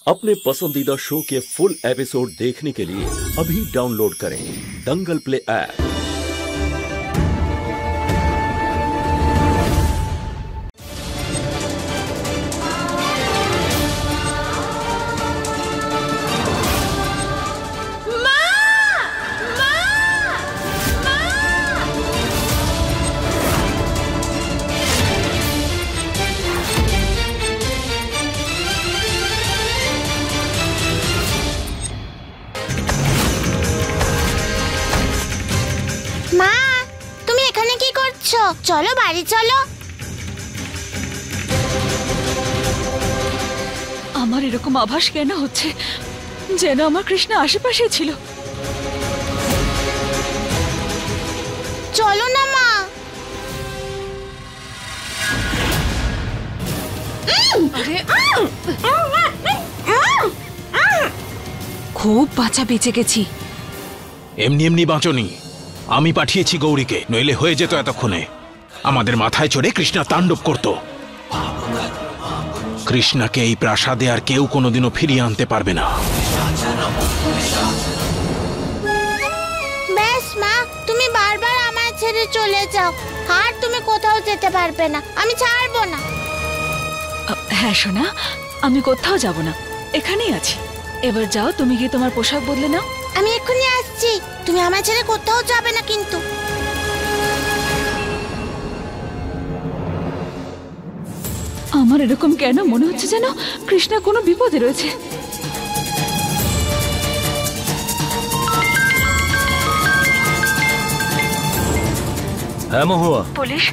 अपने पसंदीदा शो के फुल एपिसोड देखने के लिए अभी डाउनलोड करें दंगल प्ले ऐप। চলো বাড়ি চলো। আমার এরকম আভাস কেন হচ্ছে যেন আমার কৃষ্ণ আশেপাশে ছিল। চলো না মা। খুব বাঁচা বেঁচে গেছি। এমনি এমনি বাঁচনি, আমি পাঠিয়েছি গৌরীকে, নইলে হয়ে যেত এতক্ষণে। আমাদের মাথায় চড়ে কৃষ্ণা তাণ্ডব করত। কৃষ্ণাকে এই প্রাসাদে আর কেউ কোনোদিনও ফিরিয়ে আনতে পারবে না। ব্যাস মা, তুমি বারবার আমায় ছেড়ে চলে যাও, আর তুমি কোথাও যেতে পারবে না, আমি ছাড়বো না। হ্যাঁ সোনা, আমি কোথাও যাব না, এখানেই আছি। এবার যাও, তুমি গিয়ে তোমার পোশাক বদলে নাও। আমি এক্ষুনি আসছি, তুমি আমায় ছেড়ে কোথাও যাবে না কিন্তু। আমার এরকম কেন মনে হচ্ছে যেন কৃষ্ণা কোনো বিপদে রয়েছে। হ্যাঁ মহুয়া। পুলিশ,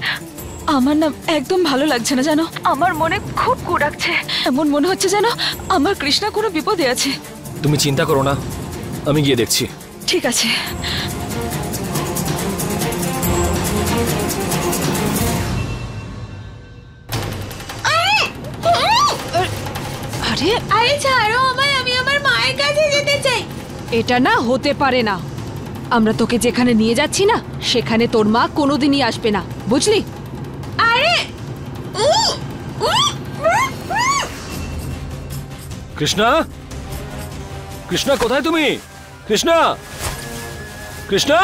আমার না একদম ভালো লাগছে না জানো, আমার মনে খুব কু ডাকছে। এমন মনে হচ্ছে যেন আমার কৃষ্ণা কোনো বিপদে আছে। তুমি চিন্তা করো না, আমি গিয়ে দেখছি। ঠিক আছে। আরে ছাড়ো আমায়, আমি আমার মায়ের কাছে যেতে চাই। এটা না হতে পারে না। আমরা তোকে যেখানে নিয়ে যাচ্ছি না, সেখানে তোর মা কোনোদিনই আসবে না, বুঝলি? আরে কৃষ্ণা, কৃষ্ণা কোথায় তুমি? কৃষ্ণা, কৃষ্ণা,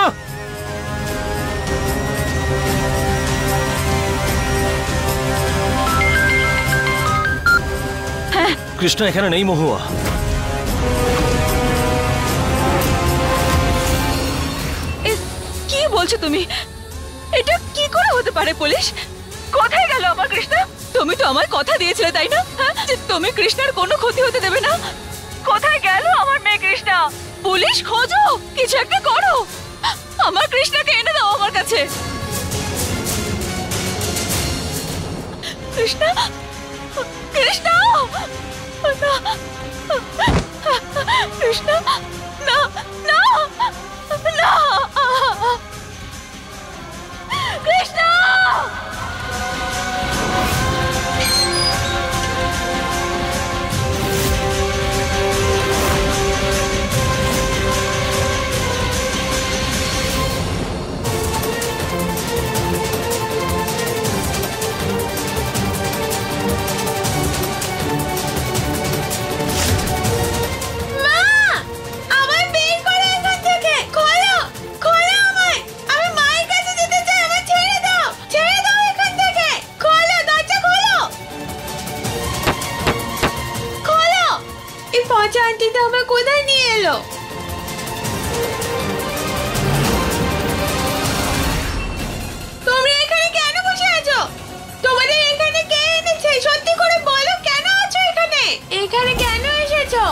কৃষ্ণা এখানে নেই মহুয়া। কি বলছো তুমি? এটা কি করে হতে পারে পুলিশ? কোথায় গেল আমার কৃষ্ণা? তুমি তো আমার কথা দিয়েছিলে তাই না, যে তুমি কৃষ্ণার কোনো ক্ষতি হতে দেবে না। কোথায় গেল আমার মেয়ে কৃষ্ণা? পুলিশ খোঁজো, কিছু একটা করো, আমার কৃষ্ণাকে এনে দাও আমার কাছে। কৃষ্ণা, কৃষ্ণা, কৃষ্ণা, না না না, কৃষ্ণা। কোথায় নিয়ে এলো? তোমরা এখানে কেন বসে আছো? তোমাদের এখানে কে এনেছে? সত্যি করে বলো, কেন আছো এখানে? এখানে কেন এসেছো?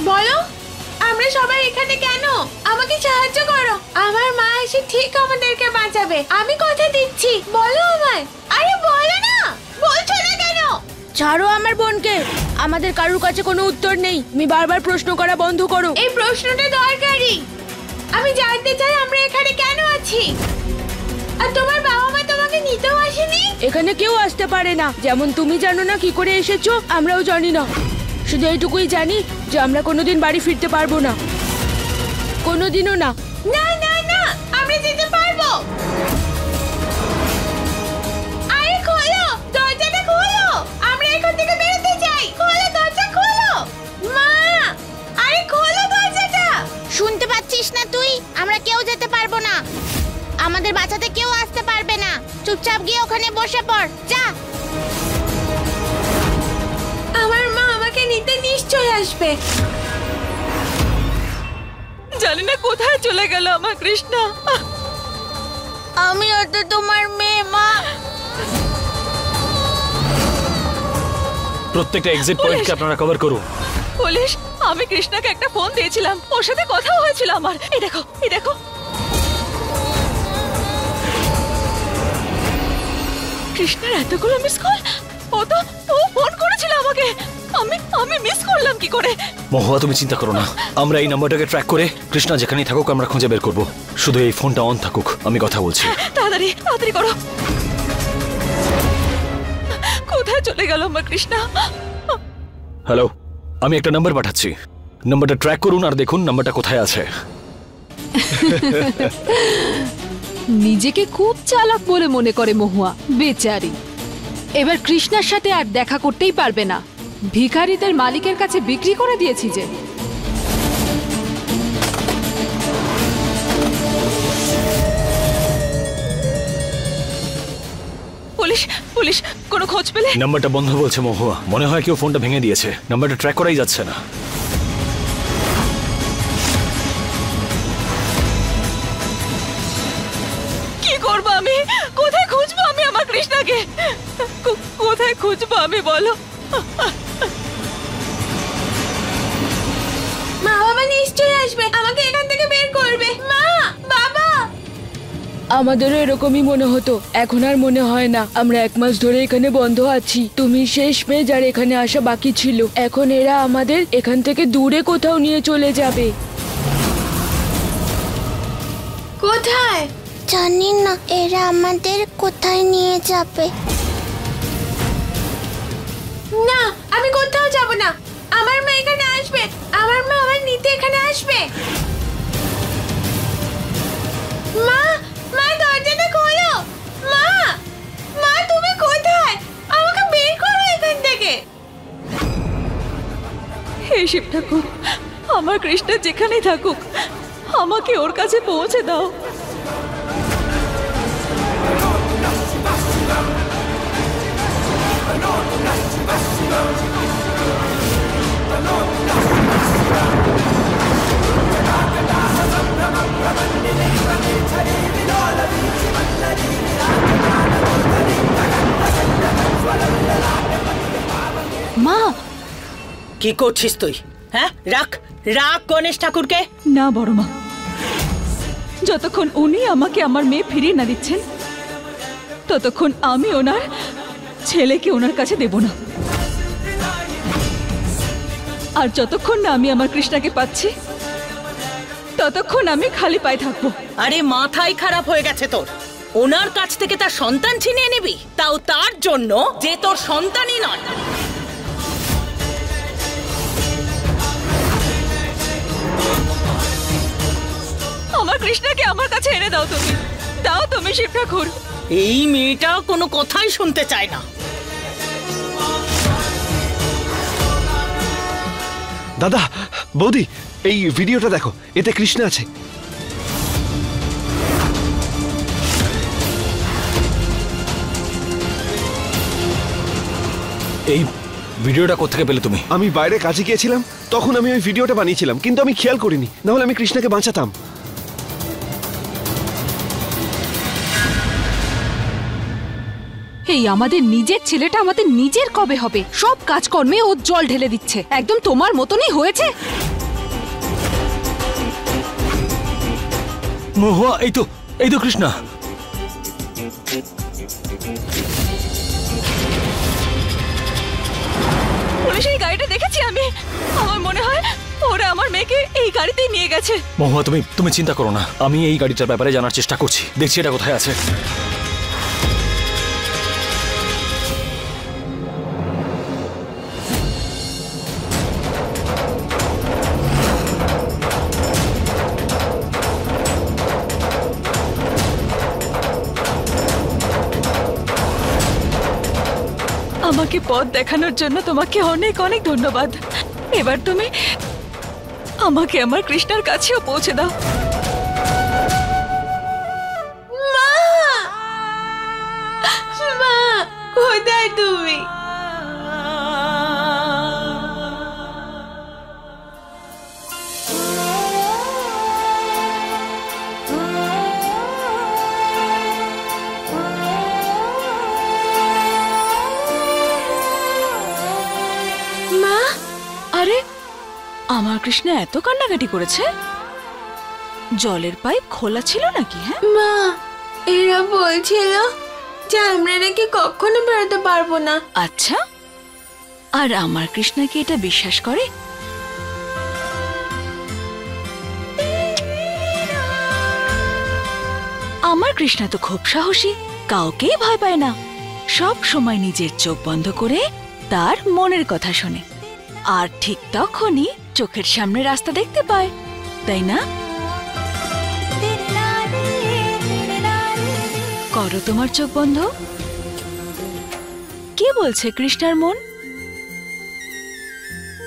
বলো, আমরা সবাই এখানে কেন? আমাকে সাহায্য করো, আমার মা এসে ঠিক আমাদেরকে বাঁচাবে, আমি কথা দিচ্ছি। বলো আমায়। আরে বলো না, বলছো না কেন? ছাড়ো আমার বোনকে, আমাদের কারোর কাছে কোনো উত্তর নেই, তুমি বারবার প্রশ্ন করা বন্ধ করো। এই প্রশ্নটা দরকারি, আমি জানতে চাই আমরা এখানে কেন আছি। আর তোমার বাবা মা তোমাকে নিতেও আসেনি? এখানে কেউ আসতে পারে না, যেমন তুমি জানো না কি করে এসেছো, আমরাও জানি না। শুধু এইটুকুই জানি যে আমরা কোনোদিন বাড়ি ফিরতে পারবো না, কোনোদিনও না। না না না, আমরা যেতে পারবো। চুপচাপ গিয়ে ওখানে বসে পড়, যা। আমার মা আমাকে নিতে নিশ্চয়ই আসবে। জানি না কোথায় চলে গেল আমার কৃষ্ণা। আমিও তো তোমার মেয়ে, মা। প্রত্যেকটা এক্সিট পয়েন্টকে আপনারা কভার করুন। পুলিশ, আমি কৃষ্ণাকে একটা ফোন দিয়েছিলাম, ওর সাথে কথাও হয়েছিল আমার। এই দেখো, এই দেখো। কৃষ্ণার এতগুলো মিস কল, ও ফোন করেছিল আমাকে। আমি মিস করলাম কি করে? মহুয়া, তুমি চিন্তা করো না, আমরা এই নাম্বারটাকে ট্র্যাক করে কৃষ্ণা যেখানেই থাকুক আমরা খুঁজে বের করব। শুধু এই ফোনটা অন থাকুক, আমি কথা বলছি। তাড়াতাড়ি তাড়াতাড়ি করো। কোথায় চলে গেল আমার কৃষ্ণা? হ্যালো, আমি একটা নাম্বার পাঠাচ্ছি, নাম্বারটা ট্র্যাক করুন আর দেখুন নাম্বারটা কোথায় আছে। নিজেকে খুব চালাক বলে মনে করে মহুয়া, বেচারি। এবার কৃষ্ণার সাথে আর দেখা করতেই পারবে না, ভিখারিদের মালিকের কাছে বিক্রি করে দিয়েছি যে। পুলিশ, পুলিশ, কোনো খোঁজ পেলে? নাম্বারটা বন্ধ বলছে মহুয়া, মনে হয় কেউ ফোনটা ভেঙে দিয়েছে, নাম্বারটা ট্র্যাক করাই যাচ্ছে না। কি করব আমি? কোথায় খুঁজবো আমি আমার কৃষ্ণাকে? কোথায় খুঁজবো আমি, বলো? মা বাবা নিশ্চয়ই আসবে, আমাকে এখান থেকে বের করবে। মা, বাবা। আমাদেরও এরকমই মনে হতো, এখন আর মনে হয় না। আমরা 1 মাস ধরে এখানে বন্ধ আছি, তুমি শেষ মেয়ে যার এখানে আসা বাকি ছিল। এখন এরা আমাদের এখান থেকে দূরে কোথাও নিয়ে চলে যাবে। কোথায়? জানি না এরা আমাদের কোথায় নিয়ে যাবে। না, আমি কোথাও যাব না। আমার মা এখানে আসবে, আমার মা আমার নিতে এখানে আসবে। মা, মা দরজাটা খোলো। মা, মা তুমি কোথায়? আমাকে বের করো এখান থেকে। হে শিব ঠাকুর, আমার কৃষ্ণা যেখানেই থাকুক আমাকে ওর কাছে পৌঁছে দাও। মা, কি করছিস তুই? হ্যাঁ, রাখ রাখ গণেশ ঠাকুরকে। না বড় মা, যতক্ষণ উনি আমাকে আমার মেয়ে ফিরিয়ে না দিচ্ছেন ততক্ষণ আমি ওনার ছেলেকে ওনার কাছে দেব না। আর যতক্ষণ না আমি আমার কৃষ্ণাকে পাচ্ছি ততক্ষণ আমি খালি পায়ে থাকবো। আরে মাথায় খারাপ হয়ে গেছে তোর? ওনার কাছ থেকে তার সন্তান ছিনিয়ে নিবি, তাও তার জন্য যে তোর সন্তানই নয়। আমার কৃষ্ণাকে আমার কাছে এনে দাও তুমি, দাও তুমি শিব ঠাকুর। এই মেয়েটা কোনো কথাই শুনতে চায় না। দাদা, বৌদি, এই ভিডিওটা দেখো, এতে কৃষ্ণ আছে। এই ভিডিওটা কোত্থেকে পেলে তুমি? আমি বাইরে কাজে গিয়েছিলাম, তখন আমি ওই ভিডিওটা বানিয়েছিলাম, কিন্তু আমি খেয়াল করিনি, নাহলে আমি কৃষ্ণকে বাঁচাতাম। এই আমাদের নিজের ছেলেটা আমাদের নিজের কবে হবে? সব কাজকর্মে ও জল ঢেলে দিচ্ছে, একদম তোমার মতনই হয়েছে। মহুয়া, এই তো কৃষ্ণা। পুলিশ, এই গাড়িটা দেখেছি আমি, আমার মনে হয় ওরা আমার মেয়েকে এই গাড়িতেই নিয়ে গেছে। মহুয়া, তুমি চিন্তা করো না, আমি এই গাড়িটার ব্যাপারে জানার চেষ্টা করছি, দেখছি এটা কোথায় আছে। আমাকে পথ দেখানোর জন্য তোমাকে অনেক অনেক ধন্যবাদ। এবার তুমি আমাকে আমার কৃষ্ণার কাছেও পৌঁছে দাও। মা, কোথায় তুমি? মা, আরে আমার কৃষ্ণ এত কান্নাকাটি করেছে? জলের পাইপ খোলা ছিল নাকি? হ্যাঁ মা, এরা বলছিল যে আমরা নাকি কখনো বেরোতে পারবো না। আচ্ছা, আর আমার কৃষ্ণ কি এটা বিশ্বাস করে? আমার কৃষ্ণা তো খুব সাহসী, কাউকেই ভয় পায় না। সব সময় নিজের চোখ বন্ধ করে তার মনের কথা শোনে, আর ঠিক তখনই চোখের সামনে রাস্তা দেখতে পায়, তাই না? করো তোমার চোখ বন্ধ। কে বলছে কৃষ্ণার মন?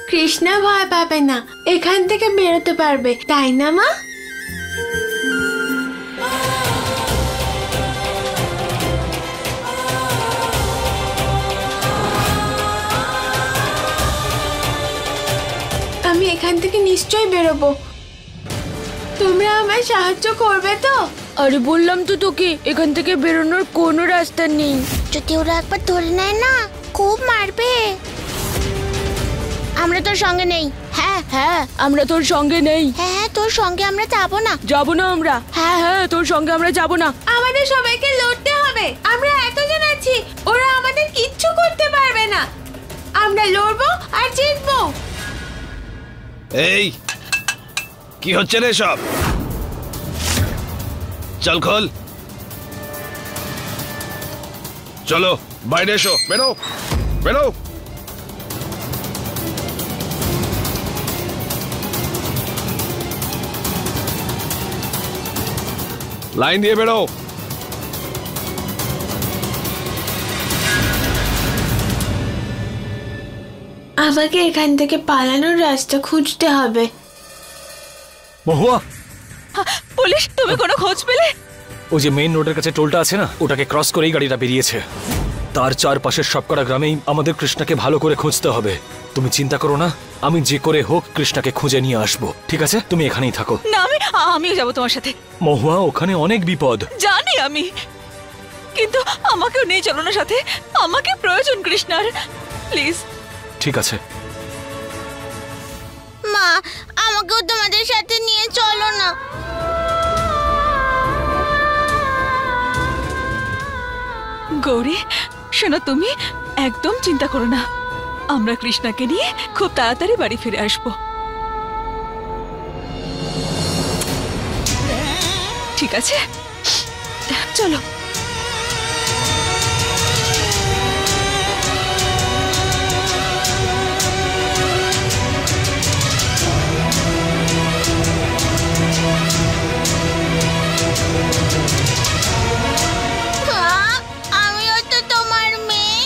কৃষ্ণা ভয় পাবে না, এখান থেকে বেরোতে পারবে, তাই না মা? আমি এখান থেকে নিশ্চয়ই বেরোবো। তোমরা আমায় সাহায্য করবে তো? আরে বললাম তো তোকে, এখান থেকে বেরোনোর কোনো রাস্তা নেই। যদি ওরা একবার ধরে নেয় না, খুব মারবে। আমরা তোর সঙ্গে নেই। হ্যাঁ হ্যাঁ, আমরা তোর সঙ্গে নেই। হ্যাঁ হ্যাঁ, তোর সঙ্গে আমরা যাবো না। যাবো না আমরা। হ্যাঁ হ্যাঁ, তোর সঙ্গে আমরা যাবো না। আমাদের সবাইকে লড়তে হবে। আমরা এতজন আছি, ওরা আমাদের কিচ্ছু করতে পারবে না। আমরা লড়বো আর জিতবো। এই কি হচ্ছে রে সব? চল খোল, চলো বাইরে এসো, বেরো বেরো। লাইন দিয়ে বেরো। আমাকে এখান থেকে পালানোর রাস্তা খুঁজতে হবে। মহুয়া, পুলিশ, তুমি কোনো খোঁজ পেলে? ওই যে মেইন রোডের কাছে টোলটা আছে না, ওটাকে ক্রস করেই গাড়িটা বেরিয়েছে। তার চারপাশের সবকটা গ্রামেই আমাদের কৃষ্ণাকে ভালো করে খুঁজতে হবে। তুমি চিন্তা করো না, আমি যে করে হোক কৃষ্ণাকে খুঁজে নিয়ে আসবো, ঠিক আছে? তুমি এখানেই থাকো। না, আমিও যাবো তোমার সাথে। মহুয়া, ওখানে অনেক বিপদ। জানি আমি, কিন্তু আমাকেও নিয়ে চলো না সাথে। আমাকে প্রয়োজন কৃষ্ণার, প্লিজ। ঠিক আছে মা, আমাকেও তোমাদের সাথে নিয়ে চলো না। গৌরী শোনো, তুমি একদম চিন্তা করো না, আমরা কৃষ্ণাকে নিয়ে খুব তাড়াতাড়ি বাড়ি ফিরে আসবো, ঠিক আছে? চলো। আমিও তো তোমার মেয়ে,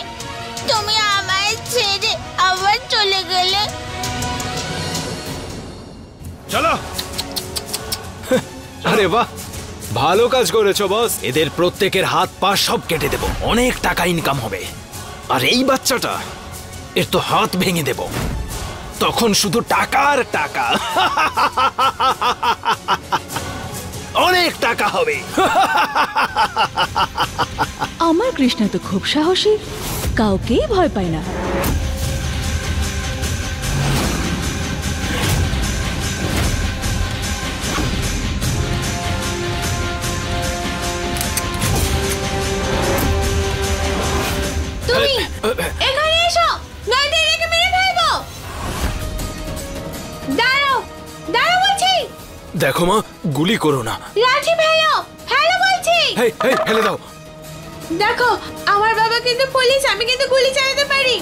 তুমি আমায় ছেড়ে আবার চলে গেলে। চলো। আরে বাহ, ভালো কাজ করেছো বস। এদের প্রত্যেকের হাত পা সব কেটে দেব, অনেক টাকা ইনকাম হবে। আর এই বাচ্চাটা, এর তো হাত ভেঙে দেব, তখন শুধু টাকা আর টাকা। অনেক টাকা হবে। আমার কৃষ্ণা তো খুব সাহসী, কাউকেই ভয় পায় না। তুমি এখানে এসো, নয়তো এটাকে মেরে ফেলবো। দাঁড়াও, দাঁড়াও বলছি। দেখো মা, গুলি করো না। লাঠি ফেলো, ফেলো বলছি। হেই হেই, ফেলে দাও। দেখো, আমার বাবা কিন্তু পুলিশ, আমি কিন্তু গুলি চালাতে পারি।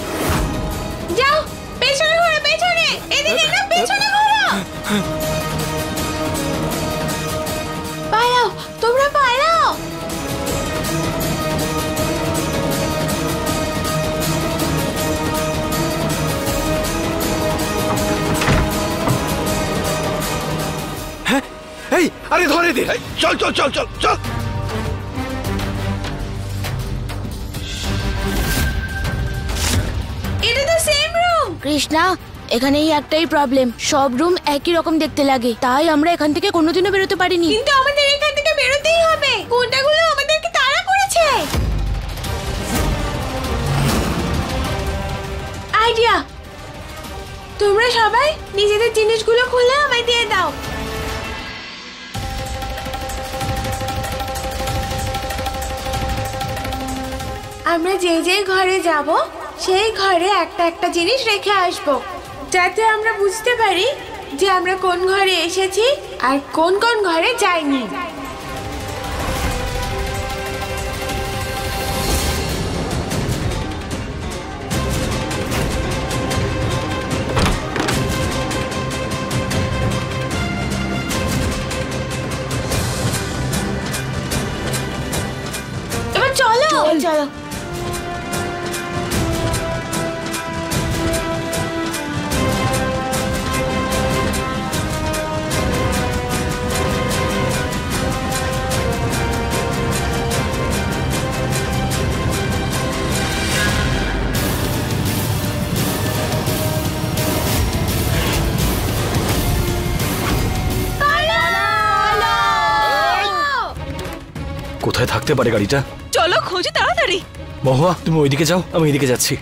যাও, পেছনে ঘোরো, পেছনে। এদিকে না, পেছনে ঘোরো। পালাও, তোমরা পালাও। এই আরে ধরে দে, চল চল চল চল চল। কৃষ্ণা, এখানেই একটাই প্রবলেম, সব রুম একই রকম দেখতে লাগে, তাই আমরা এখান থেকে কোনোদিনও বেরোতে পারিনি। কিন্তু আমাদের এখান থেকে বেরোতেই হবে, গুন্ডাগুলো আমাদেরকে তাড়া করেছে। আইডিয়া, তোমরা সবাই নিজেদের জিনিসগুলো খুলে আমায় দিয়ে দাও। আমরা যে যে ঘরে যাব সেই ঘরে একটা একটা জিনিস রেখে আসব, যাতে আমরা বুঝতে পারি যে আমরা কোন ঘরে এসেছি আর কোন কোন ঘরে যাইনি। এবার চলো চলো। কোথায় থাকতে পারে গাড়িটা? চলো খোঁজে তাড়াতাড়ি। মহুয়া, তুমি ওইদিকে যাও, আমি এইদিকে যাচ্ছি।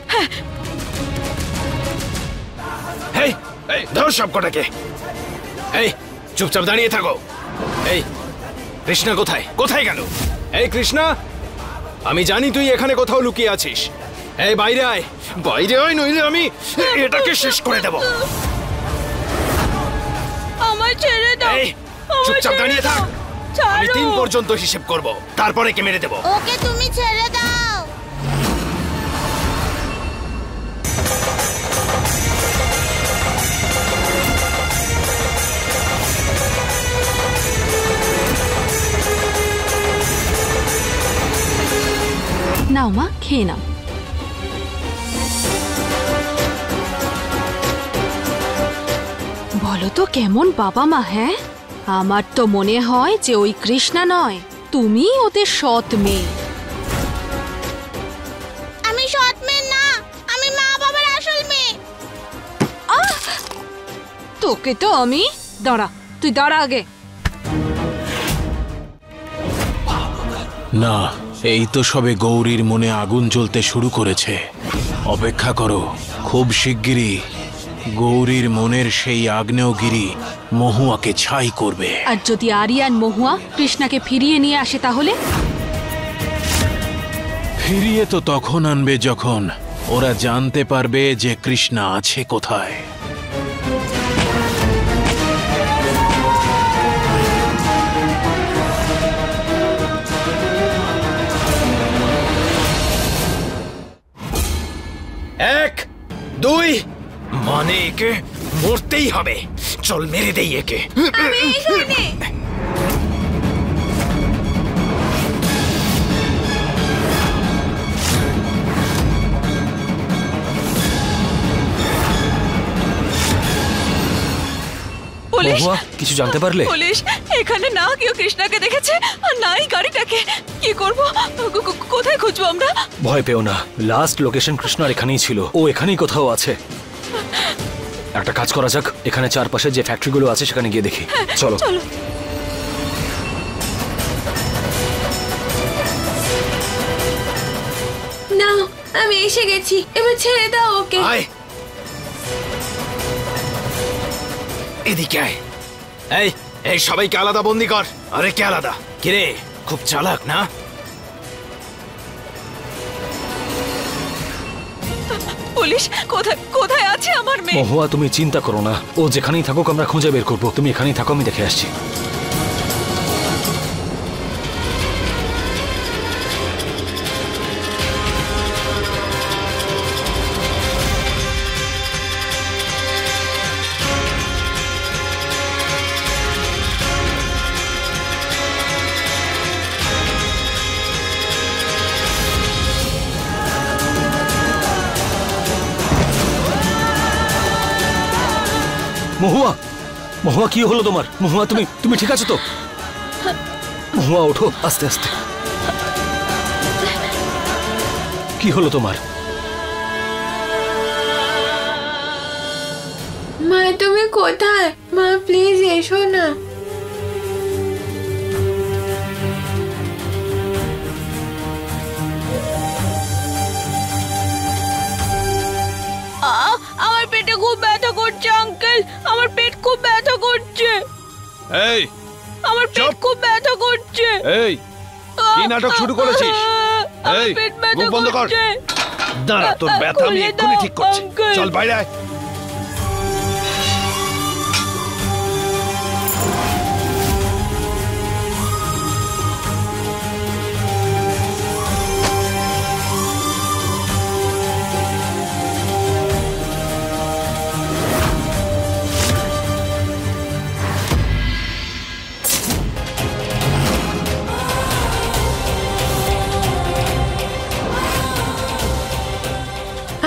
এই এই ধর সব কটাকে। এই চুপচাপ দাঁড়িয়ে থাকো। এই কৃষ্ণা কোথায়? কোথায় গেল? এই কৃষ্ণা, আমি জানি তুই এখানে কোথাও লুকিয়ে আছিস। এই বাইরে আয়, বাইরে আয়, নইলে আমি এটাকে শেষ করে দেব। আমার ছেড়ে দাও। এই চুপচাপ দাঁড়িয়ে থাক, আমি 3 পর্যন্ত হিসেব করব, তারপরে কে মেরে দেব। ওকে তুমি ছেড়ে দাও। নাও মা, খেয়ে নাও। বলো তো কেমন বাবা মা? হ্যাঁ, আমার তো মনে হয় যে ওই কৃষ্ণা নয়, তুমি ওদের সৎ মেয়ে। আমি সৎ মেয়ে না, আমি মা বাবার আসল মেয়ে। তোকে তো আমি, দাঁড়া, তুই দাঁড়া আগে। না, এই তো সবে গৌরীর মনে আগুন জ্বলতে শুরু করেছে। অপেক্ষা করো, খুব শিগগিরই গৌরীর মনের সেই আগ্নেয়গিরি মহুয়াকে ছাই করবে। আর যদি আরিয়ান মহুয়া কৃষ্ণাকে ফিরিয়ে নিয়ে আসে তাহলে? ফিরিয়ে তো তখন আনবে যখন ওরা জানতে পারবে যে কৃষ্ণা আছে কোথায়। এক, দুই, মানে একে মরতেই হবে। চল মেরে দেই একে। পুলিশ, মহুয়া, কিছু জানতে পারলে? পুলিশ এখানে না কেউ কৃষ্ণাকে দেখেছে আর নাই গাড়িটাকে। কি করব? কোথায় খুঁজবো আমরা? ভয় পেও না, লাস্ট লোকেশন কৃষ্ণার এখানেই ছিল, ও এখানেই কোথাও আছে। একটা কাজ করা যাক, এখানে চারপাশে যে ফ্যাক্টরিগুলো আছে সেখানে গিয়ে দেখি। চলো চলো। না, আমি এসে গেছি, এবার ছেড়ে দাও ওকে। আয় এদিকে আয়। এই এই সবাইকে আলাদা বন্দি কর। আরে কে আলাদা? কিরে, খুব চালাক না? পুলিশ কোথায় কোথায় আছে আমার মেয়ে? মহুয়া, তুমি চিন্তা করো না, ও যেখানেই থাকুক আমরা খুঁজে বের করবো। তুমি এখানেই থাকো, আমি দেখে আসছি। মহুয়া, মহুয়া কি হলো তোমার? মহুয়া, তুমি ঠিক আছো তো? মহুয়া ওঠো, আস্তে আস্তে। কি হলো তোমার? মা তুমি কোথায়? মা প্লিজ এসো না। আমার পেটে খুব ব্যথা করছে আঙ্কেল, আমার পেট খুব ব্যথা করছে। এই আমার পেট খুব ব্যথা করছে। এই কি নাটক শুরু করেছিস? এই মুখ বন্ধ কর। দাঁড়া, তোর ব্যথা আমি এক্ষুনি ঠিক করছি। চল বাইরে আয়।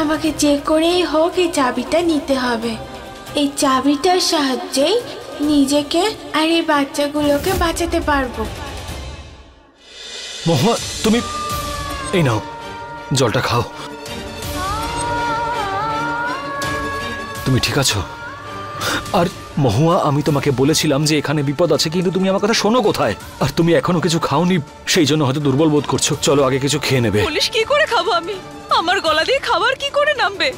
আমাকে যে করেই হোক এই চাবিটা নিতে হবে। এই চাবিটার সাহায্যেই নিজেকে আর এই বাচ্চাগুলোকে বাঁচাতে পারবো। মহুয়া, তুমি এই নাও, জলটা খাও। তুমি ঠিক আছো? আর মহুয়া, আমি তোমাকে বলেছিলাম যে এখানে বিপদ আছে, কিন্তু তুমি আমার কথা শোনো কোথায়? আর তুমি এখনো কিছু খাওনি, সেই জন্য হয়তো দুর্বল বোধ করছো। চলো আগে কিছু খেয়ে নেবে। পুলিশ কি করে খাবো আমি? আমার গলা দিয়ে খাবার কি করে নামবে?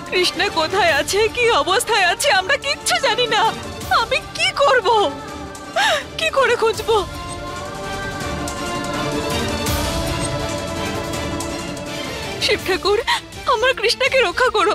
কৃষ্ণা কোথায় আছে, কি অবস্থায় আছে আমরা কিচ্ছু জানি না। আমি কি করব? কি করে খুঁজবো? শিব ঠাকুর, আমার কৃষ্ণাকে রক্ষা করো।